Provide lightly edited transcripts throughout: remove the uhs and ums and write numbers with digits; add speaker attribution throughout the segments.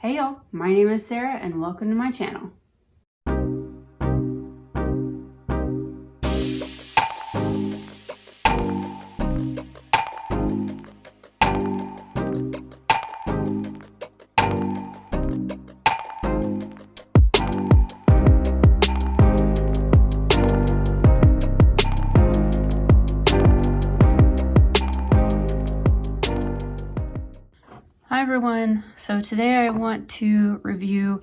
Speaker 1: Hey y'all, my name is Sarah and welcome to my channel. Hi everyone, so today I want to review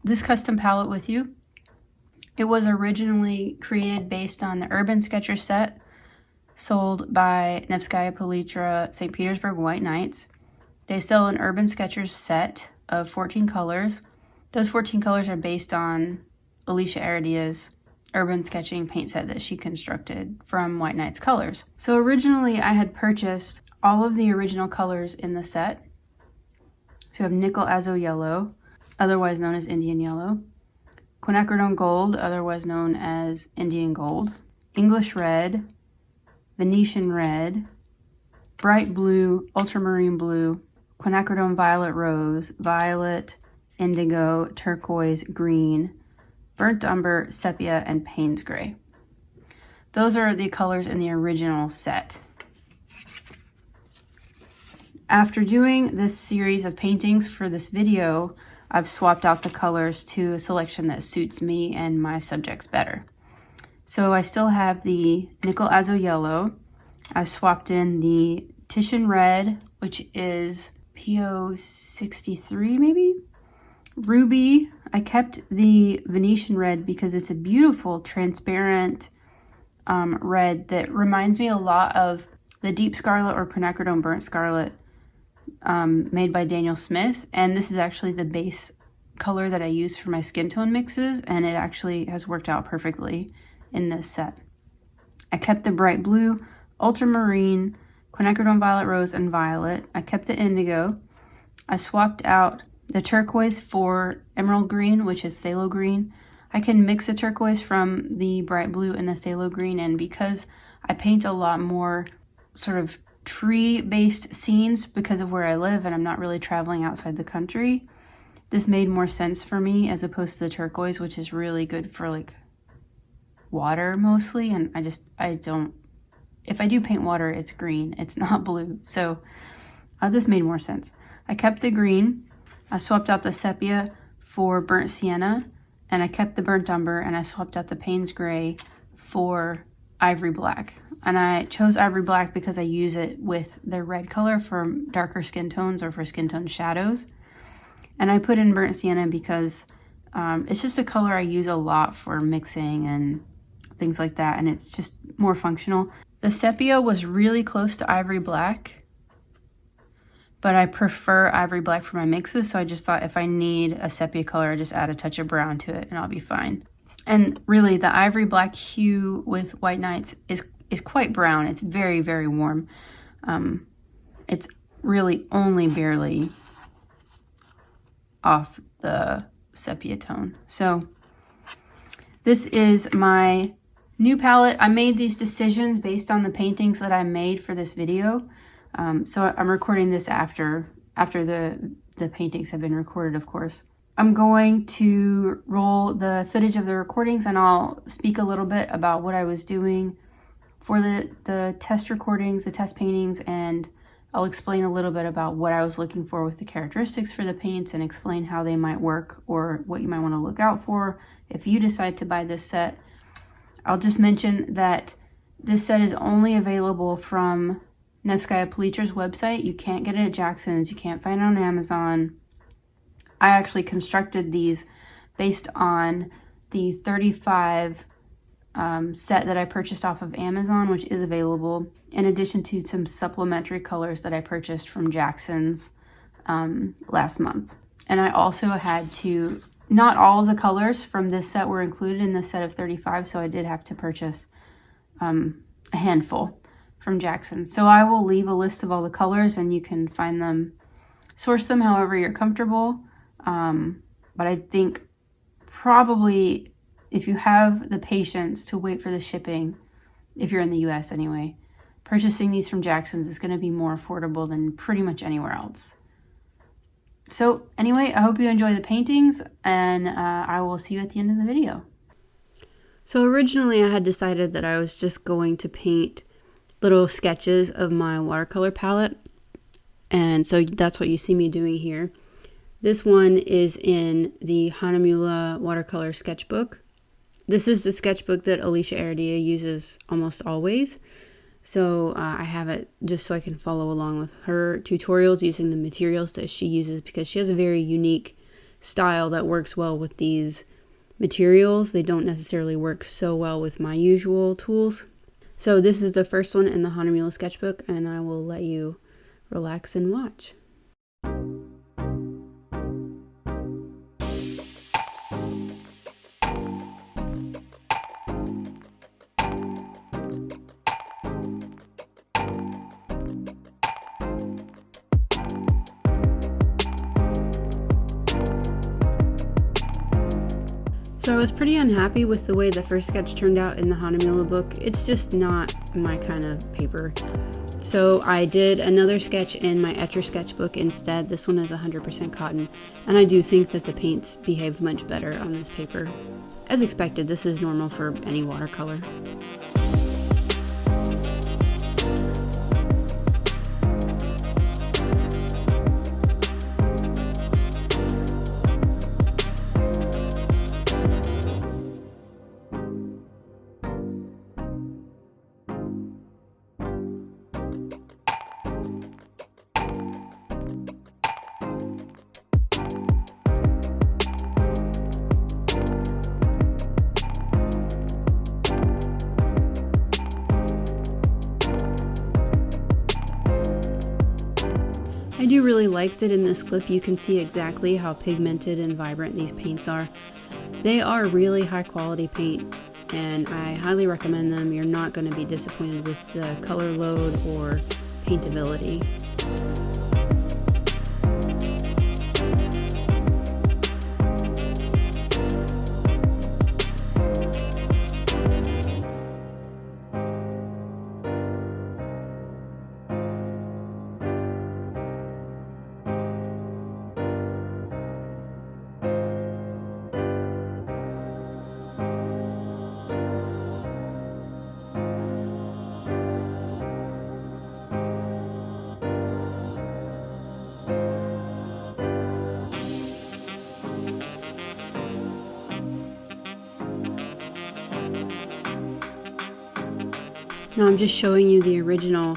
Speaker 1: this custom palette with you. It was originally created based on the Urban Sketcher set sold by Nevskaya Palitra St. Petersburg White Knights. They sell an Urban Sketchers set of 14 colors. Those 14 colors are based on Alicia Aradia's urban sketching paint set that she constructed from White Knights colors. So originally I had purchased all of the original colors in the set. So you have Nickel Azo Yellow, otherwise known as Indian Yellow, Quinacridone Gold, otherwise known as Indian Gold, English Red, Venetian Red, Bright Blue, Ultramarine Blue, Quinacridone Violet Rose, Violet, Indigo, Turquoise, Green, Burnt Umber, Sepia, and Payne's Gray. Those are the colors in the original set. After doing this series of paintings for this video, I've swapped out the colors to a selection that suits me and my subjects better. So I still have the Nickel Azo Yellow. I swapped in the Titian Red, which is PO63 maybe? Ruby. I kept the Venetian Red because it's a beautiful transparent red that reminds me a lot of the Deep Scarlet or Quinacridone Burnt Scarlet made by Daniel Smith, and this is actually the base color that I use for my skin tone mixes, and it actually has worked out perfectly in this set. I kept the Bright Blue, Ultramarine, Quinacridone Violet Rose, and Violet. I kept the Indigo. I swapped out the Turquoise for Emerald Green, which is Phthalo Green. I can mix the Turquoise from the Bright Blue and the Phthalo Green, and because I paint a lot more sort of tree-based scenes because of where I live and I'm not really traveling outside the country, this made more sense for me as opposed to the Turquoise, which is really good for like water mostly, and I don't, if I do paint water, it's green, it's not blue, so this made more sense. I kept the green. I swapped out the Sepia for Burnt Sienna, and I kept the Burnt Umber, and I swapped out the Payne's Gray for Ivory Black. And I chose Ivory Black because I use it with the red color for darker skin tones or for skin tone shadows. And I put in Burnt Sienna because it's just a color I use a lot for mixing and things like that, and it's just more functional. The Sepia was really close to Ivory Black, but I prefer Ivory Black for my mixes, so I just thought if I need a sepia color, I just add a touch of brown to it and I'll be fine. And really, the Ivory Black hue with White Knights is quite brown. It's very, very warm. It's really only barely off the sepia tone. So this is my new palette. I made these decisions based on the paintings that I made for this video. So I'm recording this after the paintings have been recorded, of course. I'm going to roll the footage of the recordings and I'll speak a little bit about what I was doing for the test recordings, the test paintings, and I'll explain a little bit about what I was looking for with the characteristics for the paints and explain how they might work or what you might want to look out for if you decide to buy this set. I'll just mention that this set is only available from Nevskaya Palitra's website. You can't get it at Jackson's, you can't find it on Amazon. I actually constructed these based on the 35 set that I purchased off of Amazon, which is available, in addition to some supplementary colors that I purchased from Jackson's last month. And I also had to, not all of the colors from this set were included in this set of 35, so I did have to purchase a handful from Jackson's. So I will leave a list of all the colors and you can find them, source them however you're comfortable. But I think probably if you have the patience to wait for the shipping, if you're in the US anyway, purchasing these from Jackson's is going to be more affordable than pretty much anywhere else. So anyway, I hope you enjoy the paintings, and I will see you at the end of the video. So originally I had decided that I was just going to paint little sketches of my watercolor palette, and so that's what you see me doing here. This one is in the Hahnemühle watercolor sketchbook. This is the sketchbook that Alicia Heredia uses almost always. So I have it just so I can follow along with her tutorials using the materials that she uses, because she has a very unique style that works well with these materials. They don't necessarily work so well with my usual tools. So this is the first one in the Hahnemühle sketchbook, and I will let you relax and watch. So I was pretty unhappy with the way the first sketch turned out in the Hahnemühle book. It's just not my kind of paper. So I did another sketch in my Etcher sketchbook instead. This one is 100% cotton, and I do think that the paints behaved much better on this paper. As expected, this is normal for any watercolor. I do really like that in this clip you can see exactly how pigmented and vibrant these paints are. They are really high quality paint, and I highly recommend them. You're not going to be disappointed with the color load or paintability. Now I'm just showing you the original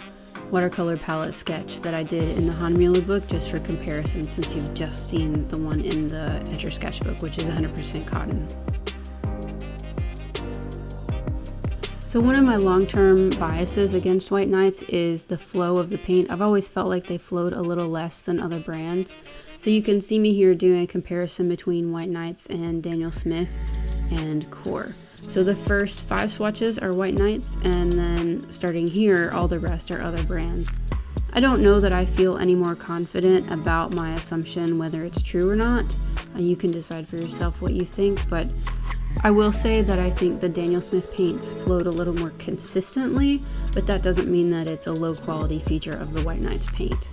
Speaker 1: watercolor palette sketch that I did in the Hahnemühle book just for comparison, since you've just seen the one in the Etcher sketchbook, which is 100% cotton. So one of my long-term biases against White Nights is the flow of the paint. I've always felt like they flowed a little less than other brands. So you can see me here doing a comparison between White Nights and Daniel Smith and Core. So the first 5 swatches are White Nights, and then starting here, all the rest are other brands. I don't know that I feel any more confident about my assumption, whether it's true or not. You can decide for yourself what you think, but I will say that I think the Daniel Smith paints flowed a little more consistently, but that doesn't mean that it's a low quality feature of the White Nights paint.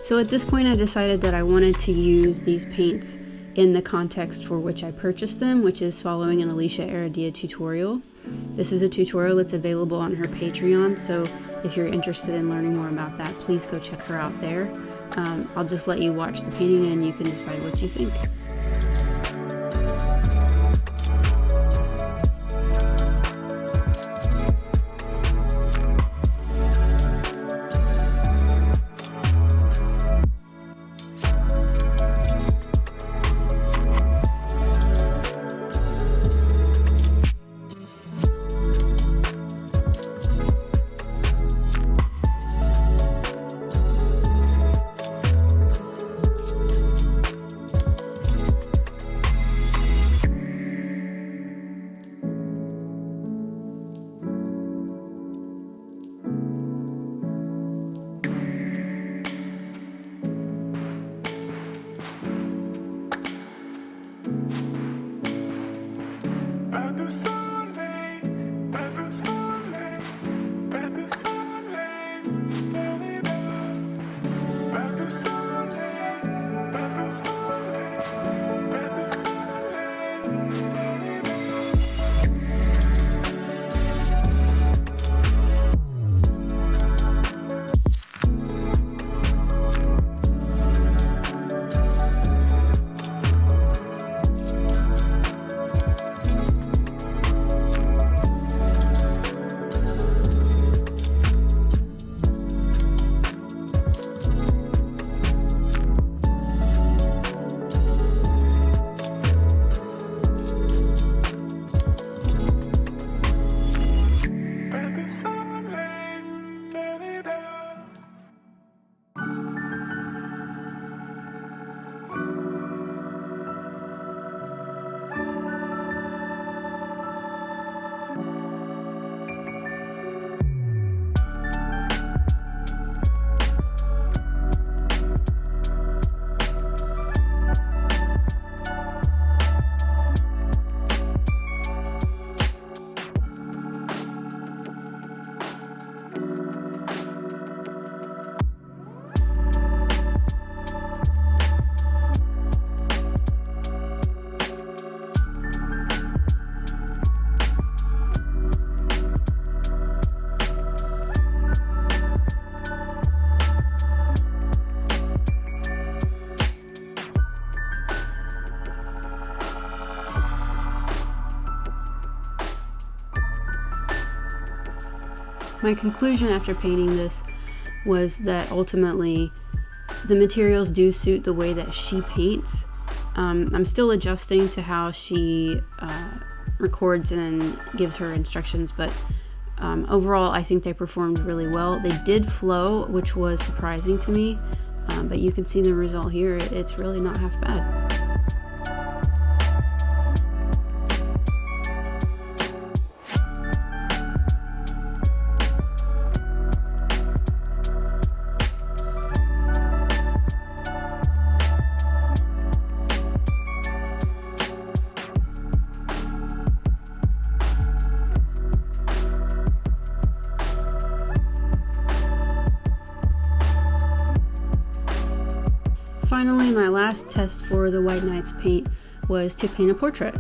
Speaker 1: So at this point I decided that I wanted to use these paints in the context for which I purchased them, which is following an Alicia Heredia tutorial. This is a tutorial that's available on her Patreon, so if you're interested in learning more about that, please go check her out there. I'll just let you watch the painting and you can decide what you think. My conclusion after painting this was that ultimately the materials do suit the way that she paints. I'm still adjusting to how she records and gives her instructions, but overall I think they performed really well. They did flow, which was surprising to me, but you can see the result here. It's really not half bad. Finally, my last test for the White Nights paint was to paint a portrait.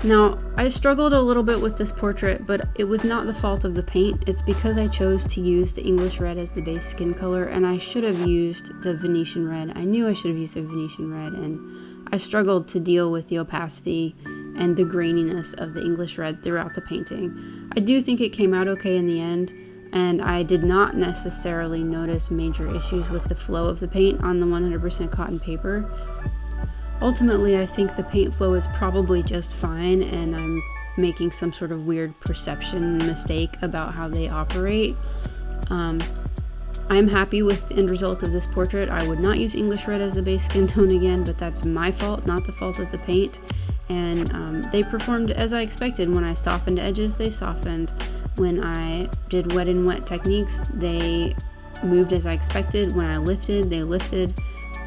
Speaker 1: Now, I struggled a little bit with this portrait, but it was not the fault of the paint. It's because I chose to use the English Red as the base skin color, and I should have used the Venetian Red. I knew I should have used the Venetian Red, and I struggled to deal with the opacity and the graininess of the English Red throughout the painting. I do think it came out okay in the end, and I did not necessarily notice major issues with the flow of the paint on the 100% cotton paper. Ultimately, I think the paint flow is probably just fine, and I'm making some sort of weird perception mistake about how they operate. I'm happy with the end result of this portrait. I would not use English Red as the base skin tone again, but that's my fault, not the fault of the paint. And they performed as I expected. When I softened edges, they softened. When I did wet and wet techniques, they moved as I expected. When I lifted, they lifted.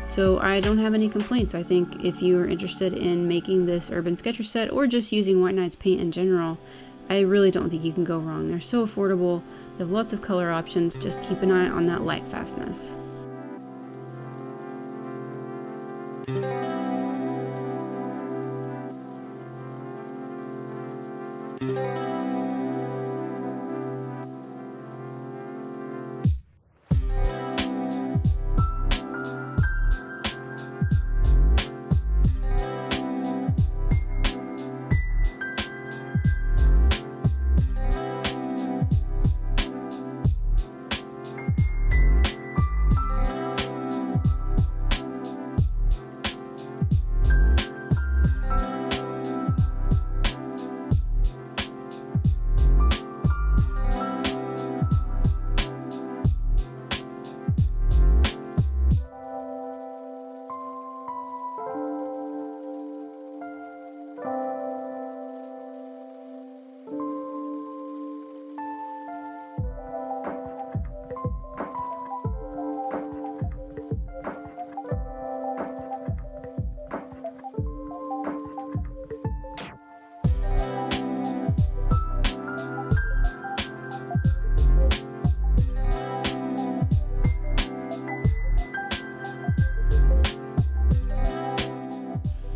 Speaker 1: So I don't have any complaints. I think if you are interested in making this Urban Sketcher set or just using White Nights paint in general, I really don't think you can go wrong. They're so affordable. They have lots of color options. Just keep an eye on that light fastness.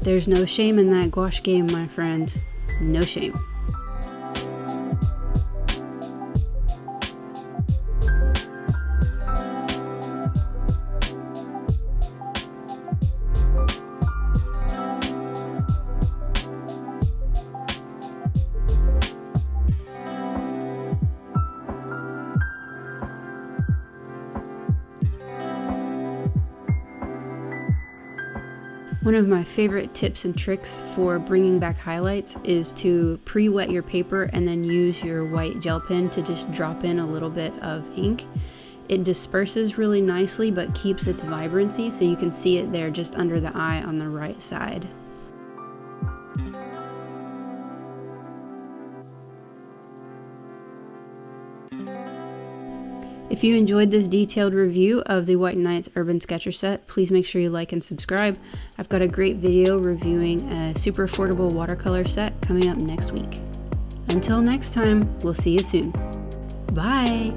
Speaker 1: There's no shame in that gouache game, my friend. No shame. One of my favorite tips and tricks for bringing back highlights is to pre-wet your paper and then use your white gel pen to just drop in a little bit of ink. It disperses really nicely but keeps its vibrancy, so you can see it there just under the eye on the right side. If you enjoyed this detailed review of the White Nights Urban Sketcher set, please make sure you like and subscribe. I've got a great video reviewing a super affordable watercolor set coming up next week. Until next time, we'll see you soon. Bye!